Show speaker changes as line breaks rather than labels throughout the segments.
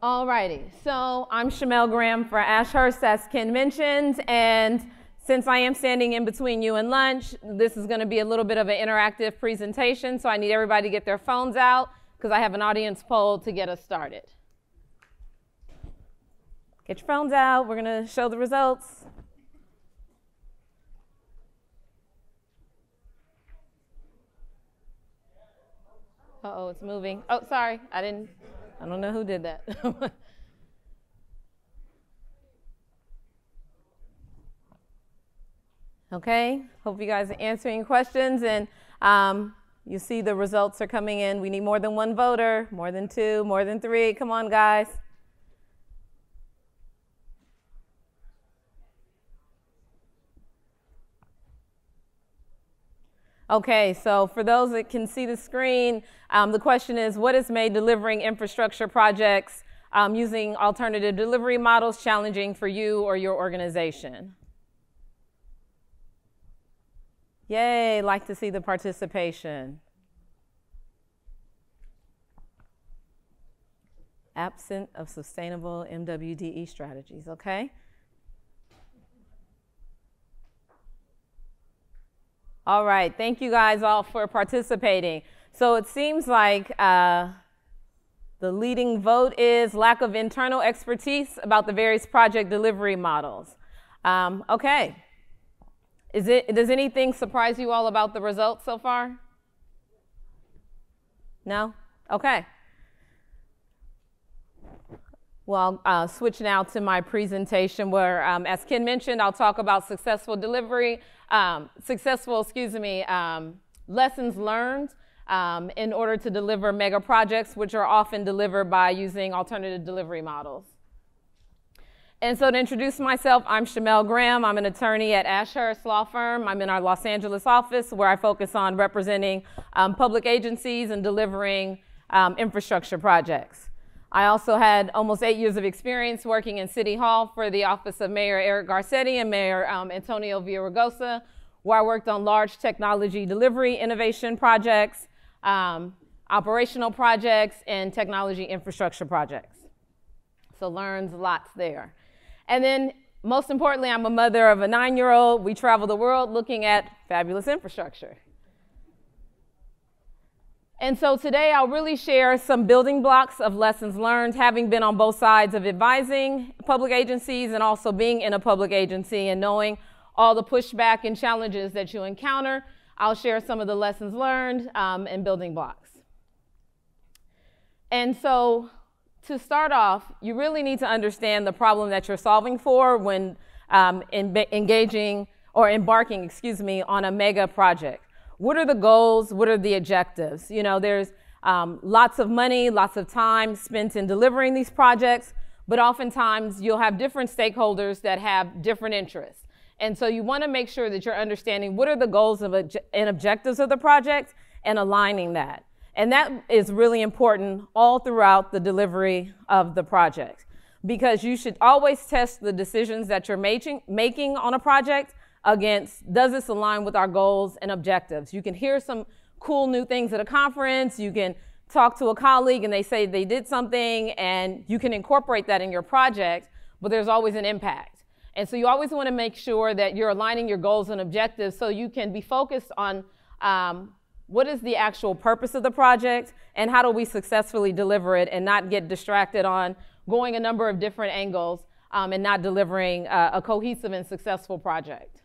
Alrighty, so I'm Shmel Graham for Ashurst, as Ken mentioned, and since I am standing in between you and lunch, this is going to be a little bit of an interactive presentation, so I need everybody to get their phones out because I have an audience poll to get us started. Get your phones out, we're going to show the results. Uh-oh, it's moving. Oh, sorry, I don't know who did that. Okay, hope you guys are answering questions, and you see the results are coming in. We need more than one voter, more than two, more than three. Come on, guys. Okay, so for those that can see the screen, the question is, what has made delivering infrastructure projects using alternative delivery models challenging for you or your organization? Yay, like to see the participation. Absent of sustainable MWDE strategies, okay? All right, thank you guys all for participating. So it seems like the leading vote is lack of internal expertise about the various project delivery models. Okay, does anything surprise you all about the results so far? No? Okay. Well, I'll switch now to my presentation where, as Ken mentioned, I'll talk about lessons learned in order to deliver mega projects, which are often delivered by using alternative delivery models. And so to introduce myself, I'm Shmel Graham. I'm an attorney at Ashurst Law Firm. I'm in our Los Angeles office where I focus on representing public agencies and delivering infrastructure projects. I also had almost 8 years of experience working in City Hall for the office of Mayor Eric Garcetti and Mayor Antonio Villaraigosa, where I worked on large technology delivery innovation projects, operational projects, and technology infrastructure projects. So learned lots there. And then, most importantly, I'm a mother of a 9-year-old. We travel the world looking at fabulous infrastructure. And so today I'll really share some building blocks of lessons learned, having been on both sides of advising public agencies and also being in a public agency and knowing all the pushback and challenges that you encounter. I'll share some of the lessons learned and building blocks. And so to start off, you really need to understand the problem that you're solving for when embarking, on a mega project. What are the goals? What are the objectives? You know, there's lots of money, lots of time spent in delivering these projects, but oftentimes you'll have different stakeholders that have different interests. And so you want to make sure that you're understanding what are the goals and objectives of the project and aligning that. And that is really important all throughout the delivery of the project, because you should always test the decisions that you're making on a project against, does this align with our goals and objectives? You can hear some cool new things at a conference, you can talk to a colleague and they say they did something and you can incorporate that in your project, but there's always an impact. And so you always want to make sure that you're aligning your goals and objectives so you can be focused on what is the actual purpose of the project and how do we successfully deliver it and not get distracted on going a number of different angles and not delivering a cohesive and successful project.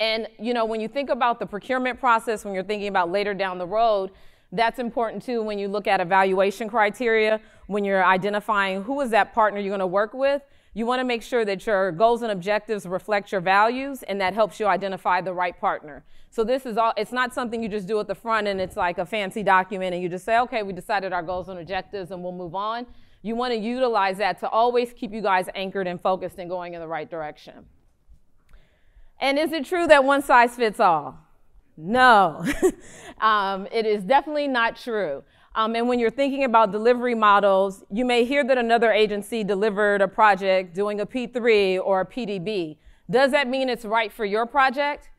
And you know, when you think about the procurement process, when you're thinking about later down the road, that's important too when you look at evaluation criteria, when you're identifying who is that partner you're going to work with. You want to make sure that your goals and objectives reflect your values, and that helps you identify the right partner. So this is all, it's not something you just do at the front and it's like a fancy document and you just say, okay, we decided our goals and objectives and we'll move on. You want to utilize that to always keep you guys anchored and focused and going in the right direction. And is it true that one size fits all? No, it is definitely not true. And when you're thinking about delivery models, you may hear that another agency delivered a project doing a P3 or a PDB. Does that mean it's right for your project?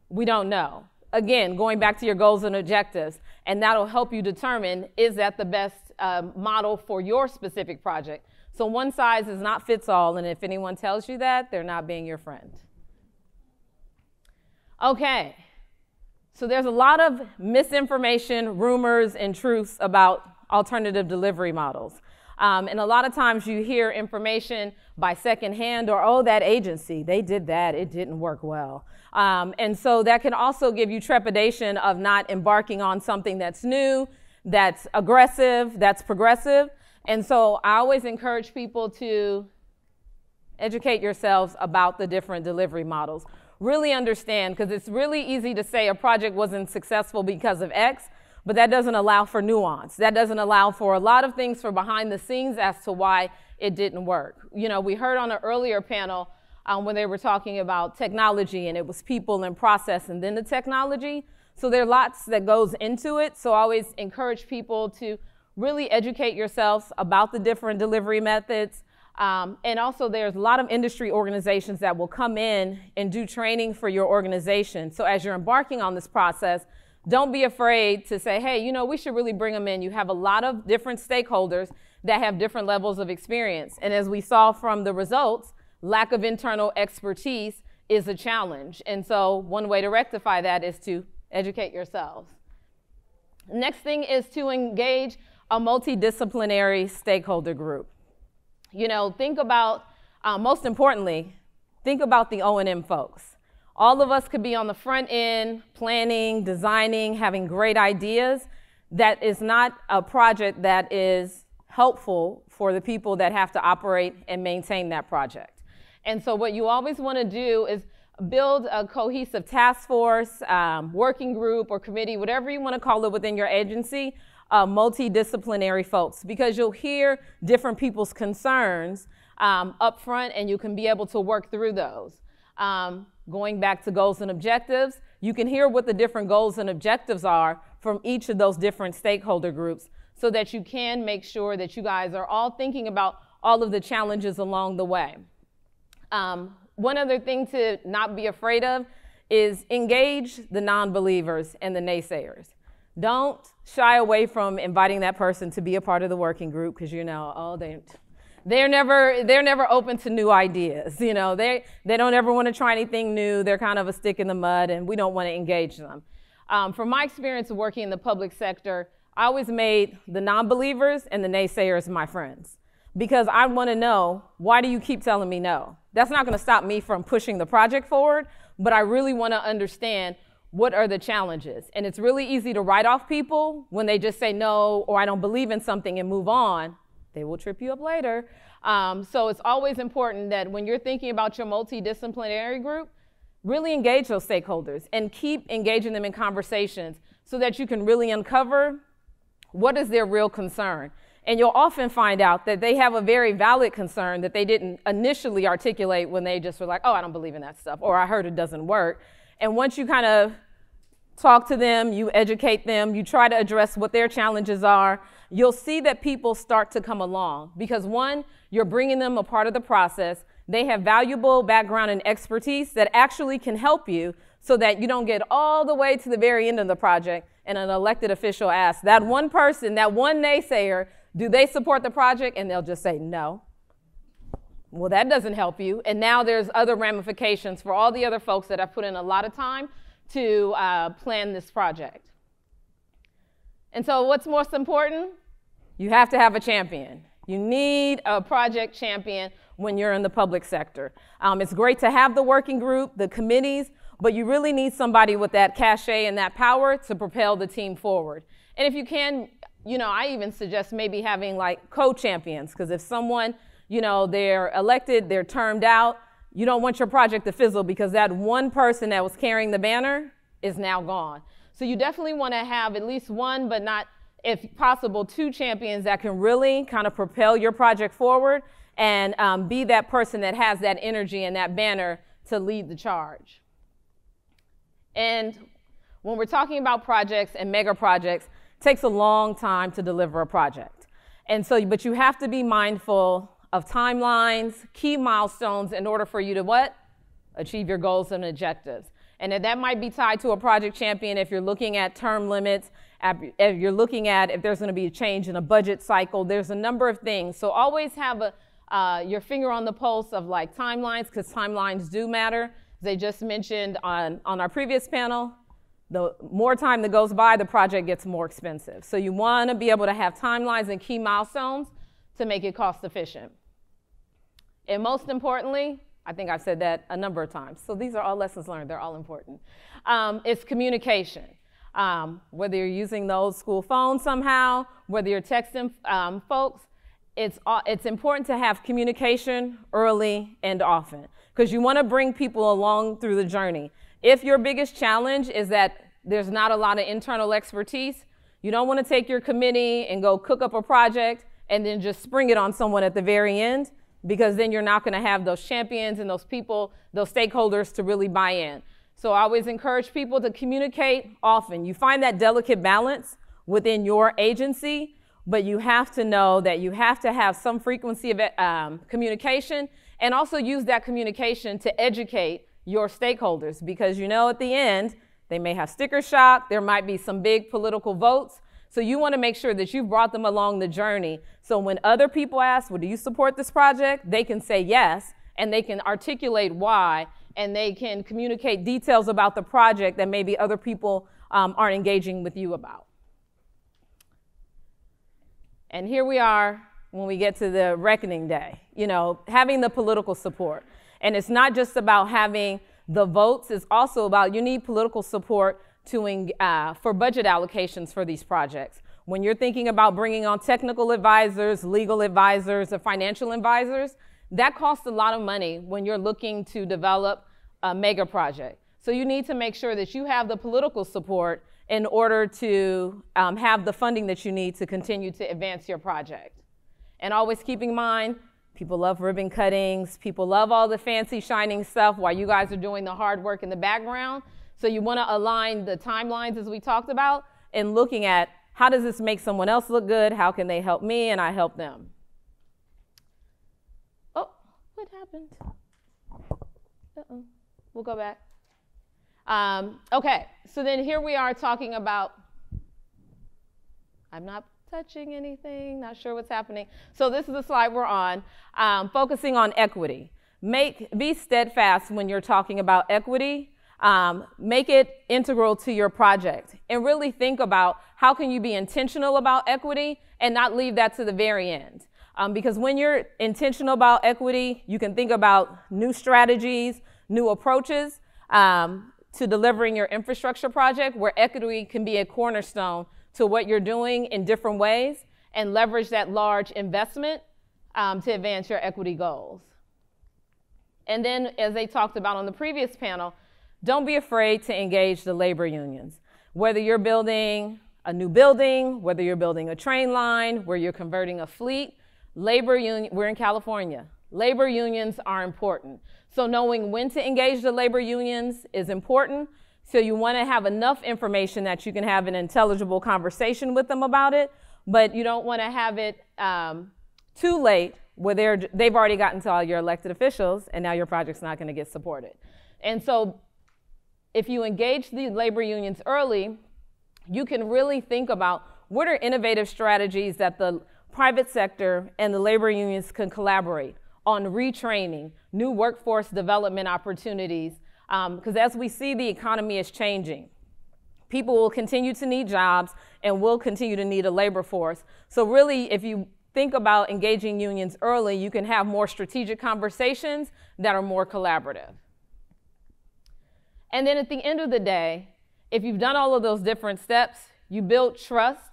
We don't know. again, going back to your goals and objectives, and that'll help you determine, is that the best model for your specific project? So one size is not fits all, and if anyone tells you that, they're not being your friend. Okay, so there's a lot of misinformation, rumors, and truths about alternative delivery models. And a lot of times you hear information by secondhand or, oh, that agency, they did that, it didn't work well. And so that can also give you trepidation of not embarking on something that's new, that's aggressive, that's progressive. And so I always encourage people to educate yourselves about the different delivery models. Really understand, because it's really easy to say a project wasn't successful because of X, but that doesn't allow for nuance. That doesn't allow for a lot of things for behind the scenes as to why it didn't work. You know, we heard on an earlier panel when they were talking about technology, and it was people and process and then the technology. So there are lots that goes into it. So I always encourage people to really educate yourselves about the different delivery methods. And also there's a lot of industry organizations that will come in and do training for your organization. So as you're embarking on this process, don't be afraid to say, hey, you know, we should really bring them in. You have a lot of different stakeholders that have different levels of experience. And as we saw from the results, lack of internal expertise is a challenge. And so one way to rectify that is to educate yourselves. Next thing is to engage a multidisciplinary stakeholder group. You know, think about, most importantly, think about the O&M folks. All of us could be on the front end, planning, designing, having great ideas. That is not a project that is helpful for the people that have to operate and maintain that project. And so what you always want to do is build a cohesive task force, working group or committee, whatever you want to call it within your agency, multidisciplinary folks, because you'll hear different people's concerns up front and you can be able to work through those. Going back to goals and objectives, you can hear what the different goals and objectives are from each of those different stakeholder groups so that you can make sure that you guys are all thinking about all of the challenges along the way. One other thing to not be afraid of is engage the non-believers and the naysayers. Don't shy away from inviting that person to be a part of the working group because you know, oh, they're never open to new ideas. You know, they don't ever want to try anything new. They're kind of a stick in the mud, and we don't want to engage them. From my experience of working in the public sector, I always made the non-believers and the naysayers my friends because I want to know, why do you keep telling me no? That's not going to stop me from pushing the project forward, but I really want to understand what are the challenges. And it's really easy to write off people when they just say no or I don't believe in something and move on. They will trip you up later. So it's always important that when you're thinking about your multidisciplinary group, really engage those stakeholders and keep engaging them in conversations so that you can really uncover what is their real concern. And you'll often find out that they have a very valid concern that they didn't initially articulate when they just were like, oh, I don't believe in that stuff, or I heard it doesn't work. And once you kind of talk to them, you educate them, you try to address what their challenges are, you'll see that people start to come along because one, you're bringing them a part of the process. They have valuable background and expertise that actually can help you so that you don't get all the way to the very end of the project and an elected official asks that one person, that one naysayer, do they support the project? And they'll just say no. Well, that doesn't help you. And now there's other ramifications for all the other folks that have put in a lot of time to plan this project. And so what's most important? You have to have a champion. You need a project champion when you're in the public sector. It's great to have the working group, the committees, but you really need somebody with that cachet and that power to propel the team forward. And if you can, you know, I even suggest maybe having like co-champions, because if someone, you know, they're elected, they're termed out, you don't want your project to fizzle because that one person that was carrying the banner is now gone. So you definitely want to have at least one, but not, if possible, two champions that can really kind of propel your project forward and be that person that has that energy and that banner to lead the charge. And when we're talking about projects and mega projects, it takes a long time to deliver a project. And so, but you have to be mindful of timelines, key milestones in order for you to what? Achieve your goals and objectives. And that might be tied to a project champion if you're looking at term limits, if you're looking at if there's going to be a change in a budget cycle. There's a number of things. So always have your finger on the pulse of like timelines, because timelines do matter. As I just mentioned on our previous panel, the more time that goes by, the project gets more expensive. So you want to be able to have timelines and key milestones to make it cost efficient. And most importantly, I think I've said that a number of times. So these are all lessons learned. They're all important. It's communication. Whether you're using the old school phone somehow, whether you're texting folks, it's important to have communication early and often, because you want to bring people along through the journey. If your biggest challenge is that there's not a lot of internal expertise, you don't want to take your committee and go cook up a project and then just spring it on someone at the very end, because then you're not going to have those champions and those people, those stakeholders to really buy in. So I always encourage people to communicate often. You find that delicate balance within your agency, but you have to know that you have to have some frequency of communication, and also use that communication to educate your stakeholders, because you know at the end they may have sticker shock, there might be some big political votes. So you want to make sure that you've brought them along the journey, so when other people ask, well, do you support this project, they can say yes, and they can articulate why, and they can communicate details about the project that maybe other people aren't engaging with you about. And here we are when we get to the reckoning day, you know, having the political support. And it's not just about having the votes, it's also about you need political support for budget allocations for these projects. When you're thinking about bringing on technical advisors, legal advisors, or financial advisors, that costs a lot of money when you're looking to develop a mega project. So you need to make sure that you have the political support in order to have the funding that you need to continue to advance your project. And always keep in mind, people love ribbon cuttings, people love all the fancy shining stuff while you guys are doing the hard work in the background. So you want to align the timelines as we talked about, and looking at how does this make someone else look good, how can they help me and I help them. Oh, what happened? Uh-oh. We'll go back. Okay, so then here we are talking about, I'm not touching anything, not sure what's happening. So this is the slide we're on, focusing on equity. Be steadfast when you're talking about equity. Make it integral to your project, and really think about how can you be intentional about equity and not leave that to the very end. Because when you're intentional about equity, you can think about new strategies, new approaches to delivering your infrastructure project, where equity can be a cornerstone to what you're doing in different ways, and leverage that large investment to advance your equity goals. And then, as they talked about on the previous panel, don't be afraid to engage the labor unions. Whether you're building a new building, whether you're building a train line, where you're converting a fleet, labor union, we're in California. Labor unions are important. So knowing when to engage the labor unions is important. So you want to have enough information that you can have an intelligible conversation with them about it, but you don't want to have it too late where they've already gotten to all your elected officials and now your project's not going to get supported. And so if you engage the labor unions early, you can really think about what are innovative strategies that the private sector and the labor unions can collaborate on retraining, new workforce development opportunities, because as we see the economy is changing, people will continue to need jobs and will continue to need a labor force. So really, if you think about engaging unions early, you can have more strategic conversations that are more collaborative. And then at the end of the day, if you've done all of those different steps, you build trust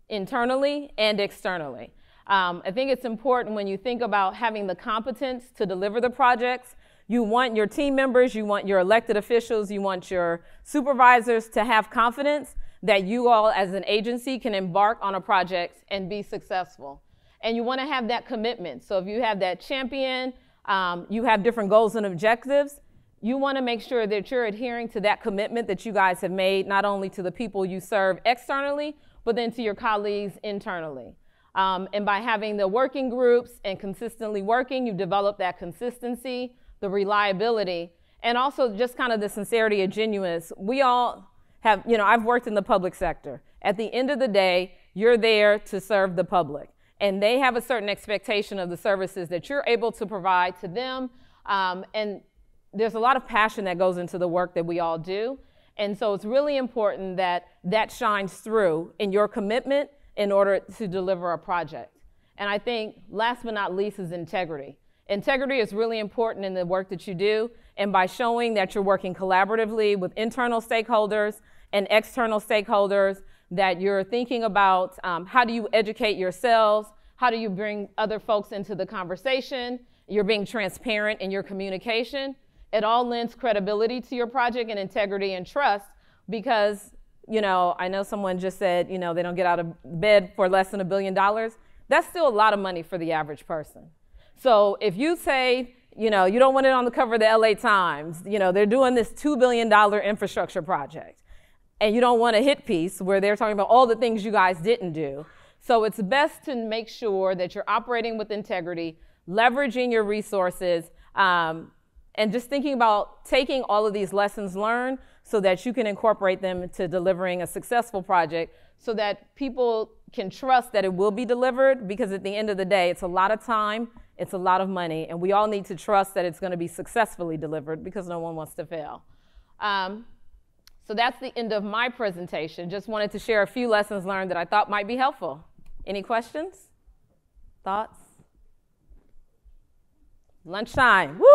internally and externally. I think it's important when you think about having the competence to deliver the projects. You want your team members, you want your elected officials, you want your supervisors to have confidence that you all as an agency can embark on a project and be successful. And you want to have that commitment. So if you have that champion, you have different goals and objectives, you want to make sure that you're adhering to that commitment that you guys have made, not only to the people you serve externally, but then to your colleagues internally. And by having the working groups and consistently working, you develop that consistency, the reliability, And also just kind of the sincerity and genuineness. We all have, I've worked in the public sector. At the end of the day, you're there to serve the public. And they have a certain expectation of the services that you're able to provide to them. And there's a lot of passion that goes into the work that we all do. And so it's really important that that shines through in your commitment in order to deliver a project. And I think last but not least is integrity. Integrity is really important in the work that you do. And by showing that you're working collaboratively with internal stakeholders and external stakeholders, that you're thinking about how do you educate yourselves, how do you bring other folks into the conversation, you're being transparent in your communication. It all lends credibility to your project and integrity and trust because, I know someone just said, they don't get out of bed for less than $1 billion. That's still a lot of money for the average person. So if you say, you don't want it on the cover of the LA Times, they're doing this $2 billion infrastructure project, and you don't want a hit piece where they're talking about all the things you guys didn't do. So it's best to make sure that you're operating with integrity, leveraging your resources, and just thinking about taking all of these lessons learned so that you can incorporate them into delivering a successful project so that people can trust that it will be delivered, because at the end of the day, it's a lot of time, it's a lot of money, and we all need to trust that it's going to be successfully delivered because no one wants to fail. So that's the end of my presentation. Just wanted to share a few lessons learned that I thought might be helpful. Any questions? Thoughts? Lunchtime. Woo!